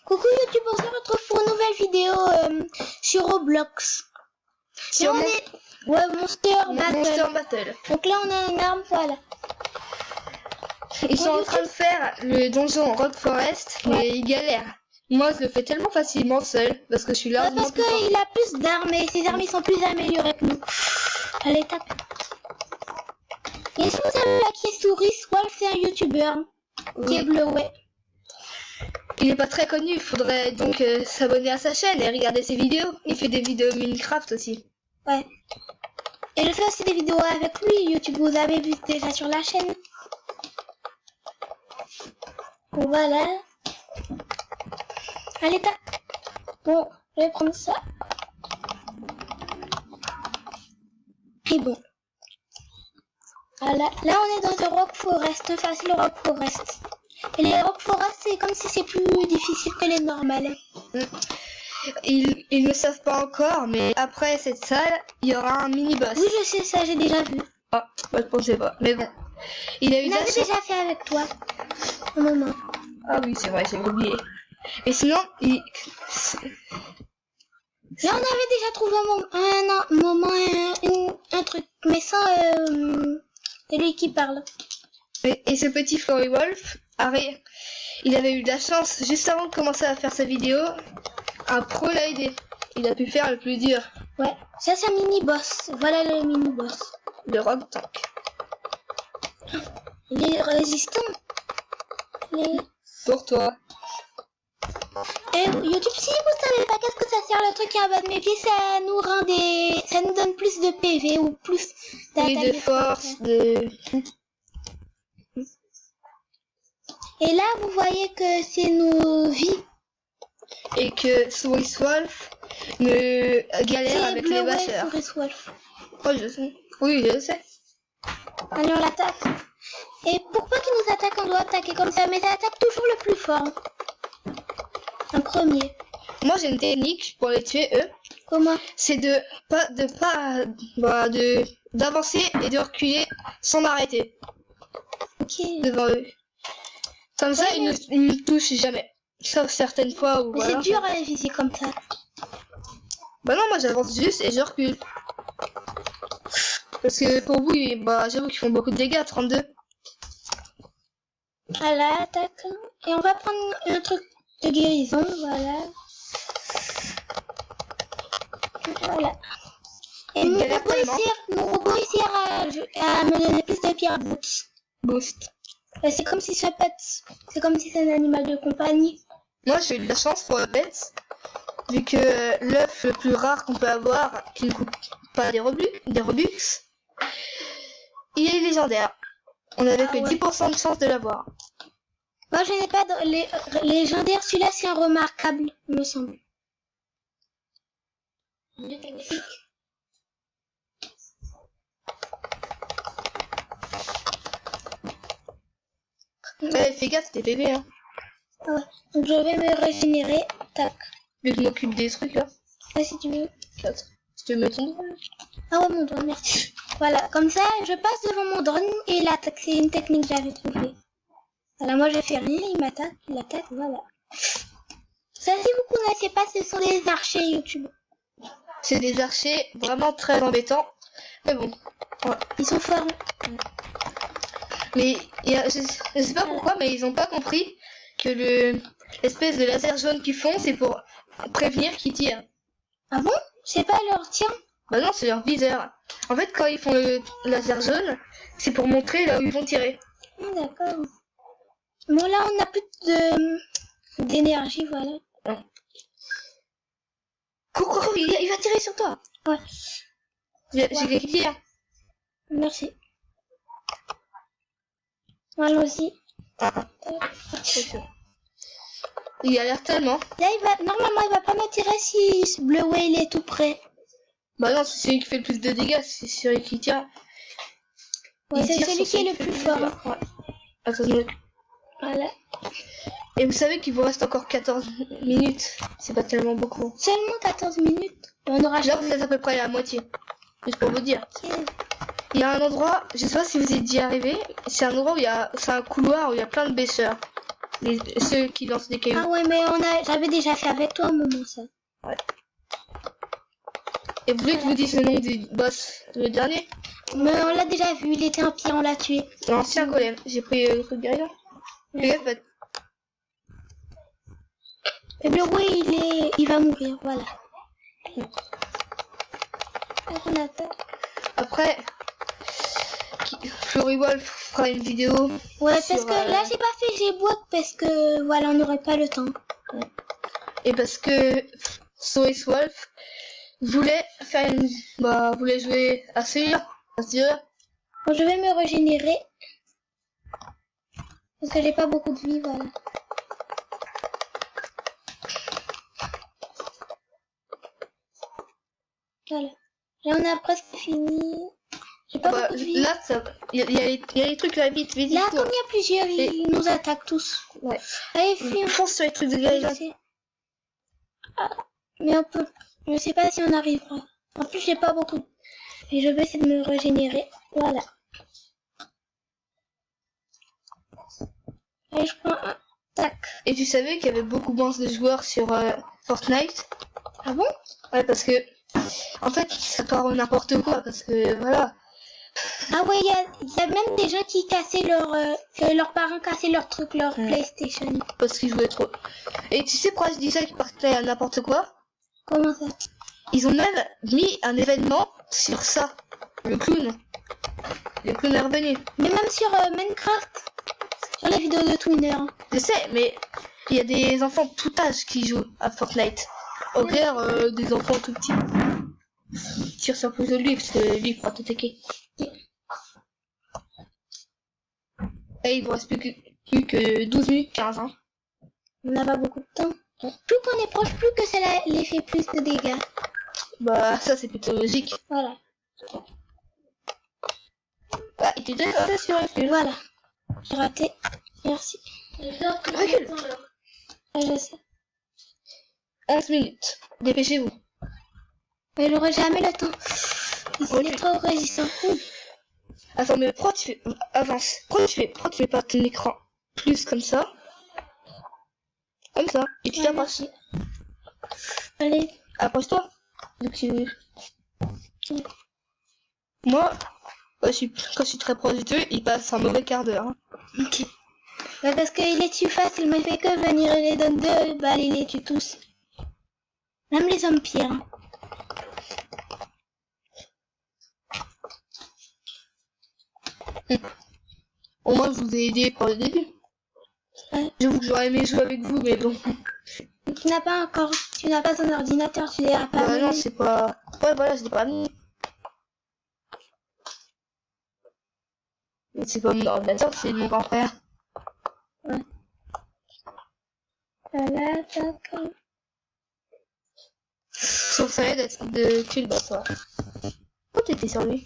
Coucou YouTube, on se retrouve pour une nouvelle vidéo sur Roblox. Sur là, ouais, Monster Battle. Donc là on a une arme, voilà. Ils sont en train de faire le donjon Rock Forest, mais ils galèrent. Moi je le fais tellement facilement seul, parce que je suis là. Parce qu'il a plus d'armes et ses armes sont plus améliorées que nous. Allez, tape. Et si vous savez à qui est Souris, Wolf, c'est un YouTuber qui est bleu, ouais. Il est pas très connu, il faudrait donc s'abonner à sa chaîne et regarder ses vidéos. Il fait des vidéos Minecraft aussi. Ouais. Et je fais aussi des vidéos avec lui, YouTube, vous avez vu déjà sur la chaîne. Voilà. Allez, tape. Bon, je vais prendre ça. Et bon. Voilà. Là, on est dans un Rock Forest, facile Rock Forest. Et les Rock Forest, c'est comme si c'est plus difficile que les normales. Ils ne savent pas encore, mais après cette salle, il y aura un mini-boss. Oui, je sais ça, j'ai déjà vu. Ah, moi je pensais pas. Mais bon. Il a eu On avait déjà fait avec toi. Un moment. Ah oui, c'est vrai, j'ai oublié. Et sinon, Là, on avait déjà trouvé un truc, mais sans celui qui parle. et ce petit Flory Wolf, il avait eu de la chance, juste avant de commencer à faire sa vidéo, un pro l'a aidé. Il a pu faire le plus dur. Ouais, ça c'est un mini-boss. Voilà le mini-boss. Le Rock Tank. Il est résistant. Pour toi. Et YouTube, si vous savez pas qu'est-ce que ça sert le truc en bas de mes pieds, ça nous donne plus de PV ou plus d'attaque. Et de force, de... Et là, vous voyez que c'est nos vies. Et que Souris Wolf me galère avec bleu, les ouais, bâcheurs. Souris Wolf. Oh, je sais. Oui, je sais. Allez, on l'attaque. Et pourquoi qu'il nous attaque, on doit attaquer comme ça, mais ça attaque toujours le plus fort. Un premier. Moi, j'ai une technique pour les tuer, eux. Comment? C'est d'avancer et de reculer sans m'arrêter. Ok. Devant eux. Comme ça, ils ne touchent jamais. Sauf certaines fois où Mais voilà. c'est dur à viser comme ça. Bah non, moi j'avance juste et je recule. Parce que pour vous, j'avoue qu'ils font beaucoup de dégâts, 32. Voilà, attaque. Et on va prendre un truc de guérison, voilà. Voilà. Et mon robot ici à me donner plus de pierres Boost. C'est comme si ce pet, c'est comme si c'est un animal de compagnie. Moi j'ai eu de la chance pour le pet, vu que l'œuf le plus rare qu'on peut avoir, qui ne coûte pas des Robux, il est légendaire. On avait que 10% de chance de l'avoir. Moi je n'ai pas les légendaires, celui-là c'est un remarquable, il me semble. Ouais, fais gaffe, t'es bébé, hein. Ouais. Donc je vais me régénérer. Tac. Vu que je m'occupe des trucs là. Ouais, si tu veux. Si tu veux mettre ton drone. Ah ouais, mon drone, merci. Voilà, comme ça, je passe devant mon drone et il attaque. C'est une technique que j'avais trouvée. Voilà, moi je fais rien, il m'attaque, il attaque, voilà. Ça, si vous connaissez pas, ce sont des archers YouTube. C'est des archers vraiment très embêtants. Mais bon. Ouais. Ils sont forts. Mais je sais pas pourquoi, mais ils ont pas compris que l'espèce de laser jaune qu'ils font, c'est pour prévenir qu'ils tirent. Ah bon? C'est pas leur tir? Bah non, c'est leur viseur. En fait, quand ils font le laser jaune, c'est pour montrer là où ils vont tirer. D'accord. Bon, là, on a plus d'énergie, voilà. Ouais. Coucou, il va tirer sur toi. Ouais. J'ai cliqué. Merci. Allons-y. Il a l'air tellement. Là, normalement, il va pas me tirer si ce bleu, ouais, il est tout près. Bah non, c'est celui qui fait le plus de dégâts, c'est celui qui tire. Ouais, c'est celui qui est le plus fort. Ouais. Attends, voilà. Et vous savez qu'il vous reste encore 14 minutes. C'est pas tellement beaucoup. Seulement 14 minutes. On aura là, vous êtes à peu près à la moitié. Juste pour vous dire. Okay. Il y a un endroit, je sais pas si vous êtes déjà arrivé, c'est un endroit où c'est un couloir où il y a plein de bêcheurs. Ceux qui lancent des cailloux. Ah ouais, mais j'avais déjà fait avec toi un moment ça. Et vous voulez que je vous dise le nom du boss, le dernier? Mais on l'a déjà vu, il était un pire, on l'a tué. L'ancien golem. J'ai pris le truc derrière. Fais gaffe, Et le roi, il va mourir, voilà. On attaque. après, Florywolf fera une vidéo. Ouais, parce sur, que là, j'ai pas fait G-Book parce que voilà, on n'aurait pas le temps. Et parce que Florywolf voulait faire une. Bah, voulait jouer à Seer. Bon, je vais me régénérer. Parce que j'ai pas beaucoup de vie, voilà. Voilà. Là, on a presque fini. J'ai pas beaucoup de vie. Là, il y a les trucs là, vite. Là, comme il y a plusieurs, ils nous attaquent tous. Ouais. Allez, fuis. Fonce sur les trucs de guerre. Ah, mais on peut. Je sais pas si on arrivera. En plus, j'ai pas beaucoup. Et je vais essayer de me régénérer. Voilà. Allez, je prends un. Tac. Et tu savais qu'il y avait beaucoup moins de joueurs sur Fortnite? Ah bon? Ouais, parce que en fait, ça part n'importe quoi. Parce que voilà. Ah ouais, il y a même des gens qui cassaient que leurs parents cassaient leur truc, leur PlayStation. Parce qu'ils jouaient trop. Et tu sais pourquoi je dis ça, qu'ils partaient à n'importe quoi? Comment ça? Ils ont même mis un événement sur ça. Le clown. Le clown est revenu. Mais même sur Minecraft. Sur les vidéos de Twinner. Je sais, mais il y a des enfants de tout âge qui jouent à Fortnite. Au clair, des enfants tout petits. Tire sur plus de lui, parce que lui il pourra t'attaquer. Et il ne reste plus que 12 minutes 15. Hein. On n'a pas beaucoup de temps. Plus qu'on est proche, plus que cela les fait plus de dégâts. Bah, ça c'est plutôt logique. Voilà. Bah, il était déjà sur le Voilà. J'ai raté. Merci. Recule. Ah, je sais. 11 minutes. Dépêchez-vous. Mais j'aurai jamais le temps. Il est trop résistant. Attends, mais pourquoi tu fais... Avance. Pourquoi tu fais pas ton écran plus comme ça? Comme ça. Et tu t'approches. Allez. Approche-toi. Moi, quand je suis très proche d'eux, il passe un mauvais quart d'heure. Hein. Ok. Bah parce qu'il les tue facile, mais il fait que venir et les donne 2 balles, il les tue tous. Même les hommes pires. Au moins, je vous ai aidé pour le début. Ouais. J'avoue que j'aurais aimé jouer avec vous, mais bon. Tu n'as pas ton ordinateur, tu l'as pas. Bah non, c'est pas... Ouais, voilà, je l'ai pas mis. Mais c'est pas mon ordinateur, c'est mon grand frère. Ouais. Voilà, d'accord. Sur ça aide de tuer le boss, ouais. Pourquoi t'étais sur lui?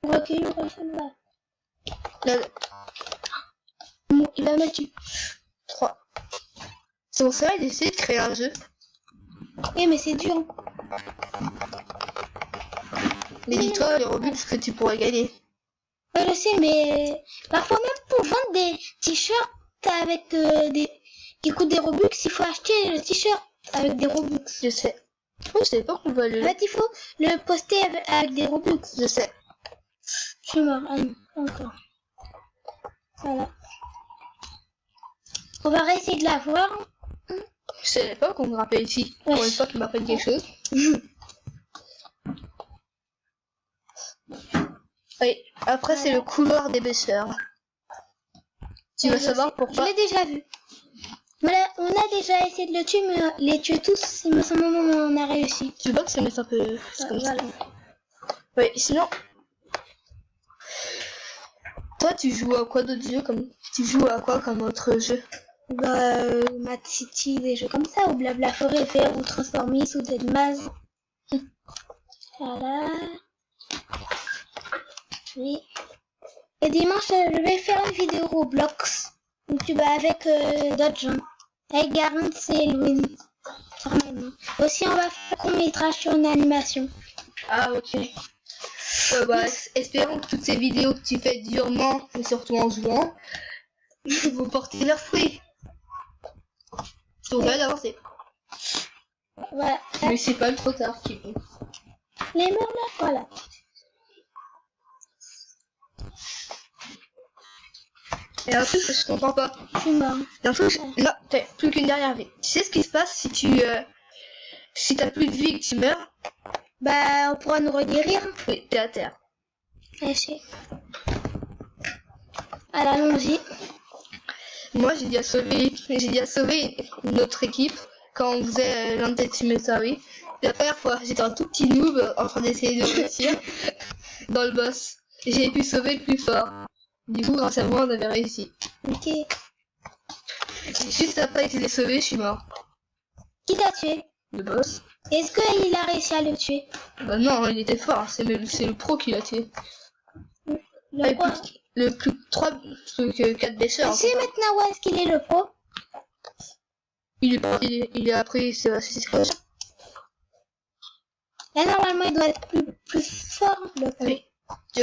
Recule, recule, là. Là, Bon, il va me tuer. 3. C'est pour ça d'essayer de créer un jeu. Eh, mais c'est dur. Mais dis-toi les Robux que tu pourrais gagner. Ouais, je sais, mais parfois même pour vendre des t-shirts avec qui coûtent des Robux, il faut acheter le t-shirt avec des Robux. Je sais. Oh, je savais pas qu'on va le... En fait, il faut le poster avec des Robux. Je sais. Je suis mort. Ah non, encore. Voilà. On va réessayer de la voir. Je savais pas qu'on me rappelle ici. Ouais. Pour une fois qu'il m'appelle quelque chose. Oui, après c'est le couloir des bêcheurs. Tu veux savoir Je pourquoi? l'ai déjà vu. Voilà, on a déjà essayé de le tuer, mais les tuer tous, il me semble au moment où on a réussi. Tu vois que ça met un peu... comme ça. Voilà. Oui, sinon... Toi, tu joues à quoi d'autres jeux comme... Tu joues à quoi comme autre jeu? Bah, Mad City, des jeux comme ça, ou Blabla Forever, ou Transformers, ou Deadmaz. Voilà. Oui. Et dimanche, je vais faire une vidéo Roblox. YouTube avec d'autres gens. Avec Garance et Louise. Normalement. Aussi, on va faire un court-métrage sur une animation. Ah, ok. Espérons que toutes ces vidéos que tu fais durement, mais surtout en jouant, vont porter leurs fruits. On va d'avancer. Voilà. Mais c'est pas trop tard. Les murs là, voilà. Et un truc que je comprends pas. Je suis mort. Et un truc, là, t'as plus qu'une dernière vie. Tu sais ce qui se passe si si t'as plus de vie et que tu meurs? Bah, on pourra nous reguérir. Oui, t'es à terre. Allez, allons-y. Moi, j'ai déjà sauvé une autre équipe quand on faisait l'Anti-Military. La première fois, j'étais un tout petit noob en train d'essayer de réussir dans le boss. J'ai pu sauver le plus fort. Du coup, grâce à moi, on avait réussi. Ok. Juste après que je l'ai sauvé, je suis mort. Qui t'a tué? Le boss? Est-ce qu'il a réussi à le tuer? Bah non, il était fort. C'est le pro qui l'a tué. Le pro. Le plus 4 bêcheurs. Tu sais maintenant où est-ce qu'il est le pro? Il a appris ses secrets. Là, normalement, il doit être plus fort, le pro. Oui. Je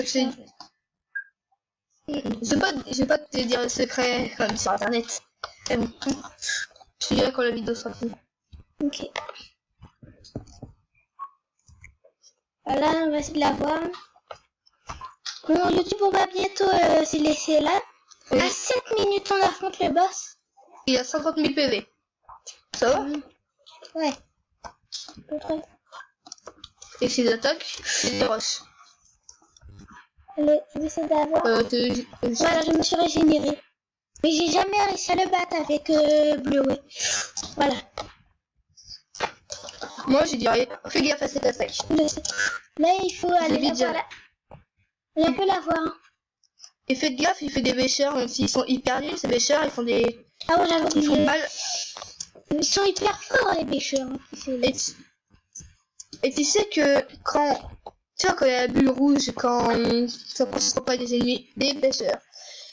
vais pas te dire le secret comme sur internet. Mais bon. Je te dirai quand la vidéo sera finie. Ok. Voilà, on va essayer de la voir. Bon, YouTube, on va bientôt se laisser là. Oui. À 7 minutes, on affronte le boss. Il a 50 000 PV. Ça va? Ouais. Peut-être. Et ses attaques, c'est des roches. Allez, je vais essayer d'avoir. Voilà, je me suis régénéré. Mais j'ai jamais réussi à le battre avec Bleuet. Voilà. Moi, je dirais, fais gaffe à cette attaque. Je sais. Là, il faut aller vite, la voir. Là. Et on peut la voir. Et faites gaffe, il fait des bêcheurs, même s'ils sont hyper nuls, ces bêcheurs, ils font des... Ah ouais, j'avais Ils font oublié. mal. Ils sont hyper forts, les pêcheurs. Et tu sais que quand... Tu vois, quand il y a la bulle rouge, quand ça ne se pas des ennemis, des pêcheurs.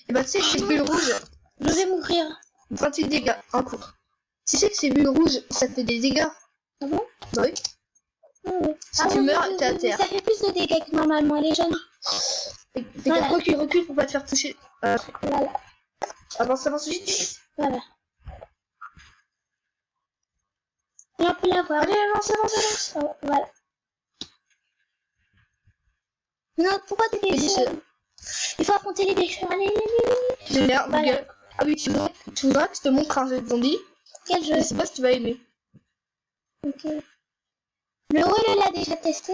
Et bah tu sais que ces bulles rouges, Je vais mourir. 28 dégâts en cours. Tu sais que ces bulles rouges, ça fait des dégâts. Ah bon? Bah oui. Ah ouais. Si tu meurs, t'es à terre. Ça fait plus de dégâts que normalement, les jeunes. Voilà. Recule pour pas te faire toucher. Voilà. Avance vite. Voilà. Et on peut la voir. Allez, avance. Oh, voilà. Non, pourquoi des pêcheurs? Il faut affronter les pêcheurs. Allez. J'ai l'air de Voilà. gueule. Ah oui, tu voudras que je te montre un jeu de zombie. Quel jeu? Je sais pas si tu vas aimer. Ok. Le haut, l'a déjà testé?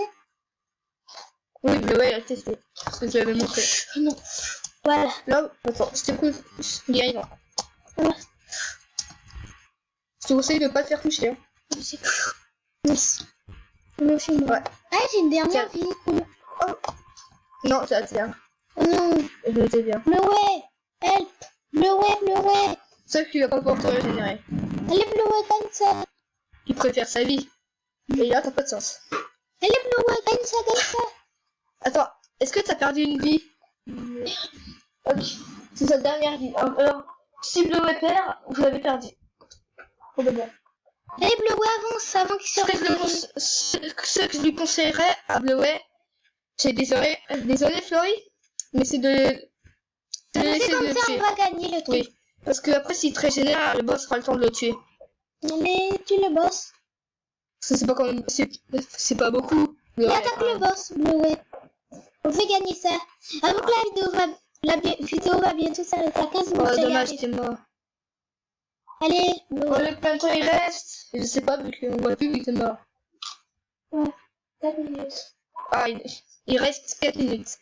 Oui, mais ouais, il a testé. Parce que je l'avais montré. Non. Voilà. Là, attends, je te coupe. Il y a une. Voilà. Je te conseille de pas te faire toucher. Hein. Yes. Non, c'est moi. Ouais. Ah, j'ai une dernière vie. Cool. Oh. Non, ça va te faire. Oh non. Je l'étais bien. Bleuet. Help. Bleuet. Sauf qu'il va pas pouvoir te régénérer. Allez, Bleuet, gagne ça. Il préfère sa vie. Et là, t'as pas de sens. Allez, Bleuet, gagne ça. Attends, est-ce que t'as perdu une vie? Ok. C'est sa dernière vie. Alors, si Bleuet perd, vous l'avez perdu. Probablement. Allez, Bleuet, avance avant qu'il se régénère. Ce que je lui conseillerais à Bleuet, c'est désolé Flory, mais c'est de laisser Comme le ça, tuer. on va gagner le truc. Oui. Parce que après, s'il te régénère, le boss aura le temps de le tuer. Allez, tue le boss. Parce que c'est pas quand même, c'est pas beaucoup. Et attaque le boss, Bleuet. On fait gagner ça. Avant que la vidéo va bientôt s'arrêter à 15 minutes. Oh, ça y dommage, arrive. t'es mort. Allez, Combien de temps il reste? Je sais pas, vu qu'on voit plus, vu que t'es mort. Ouais, 4 minutes. Ah, il reste 4 minutes.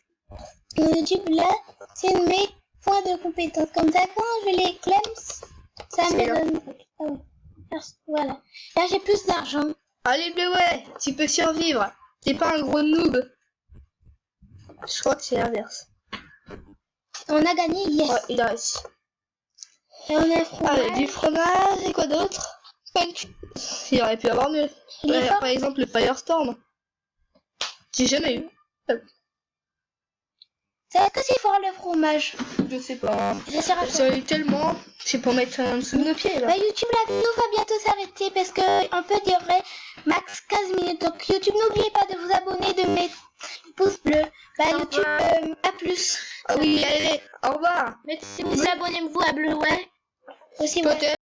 YouTube, là, c'est mes points de compétence. Comme ça, quand je les clems, ça C'est me là. donne... Ah ouais. Voilà. Là, j'ai plus d'argent. Allez, Bleuet, tu peux survivre. T'es pas un gros noob. Je crois que c'est l'inverse. On a gagné, yes. Ouais, il a réussi. Et on a un fromage. Allez, du fromage et quoi d'autre? Il aurait pu avoir mieux. Il est Ouais, fort. par exemple, le Firestorm. J'ai jamais eu. Est-ce que c'est fort le fromage? Je sais pas. Ça sert à quoi? J'en ai tellement. C'est pour mettre en dessous de nos pieds là. Bah, YouTube, la vidéo va bientôt s'arrêter parce que on peut durer max 15 minutes. Donc YouTube, n'oubliez pas de vous abonner, de mettre pouce bleu. Bah, YouTube, à plus. Ah oui, allez, au revoir. Mettez-vous, abonnez-vous à Blue, ouais. Aussi, ouais. Peut-être.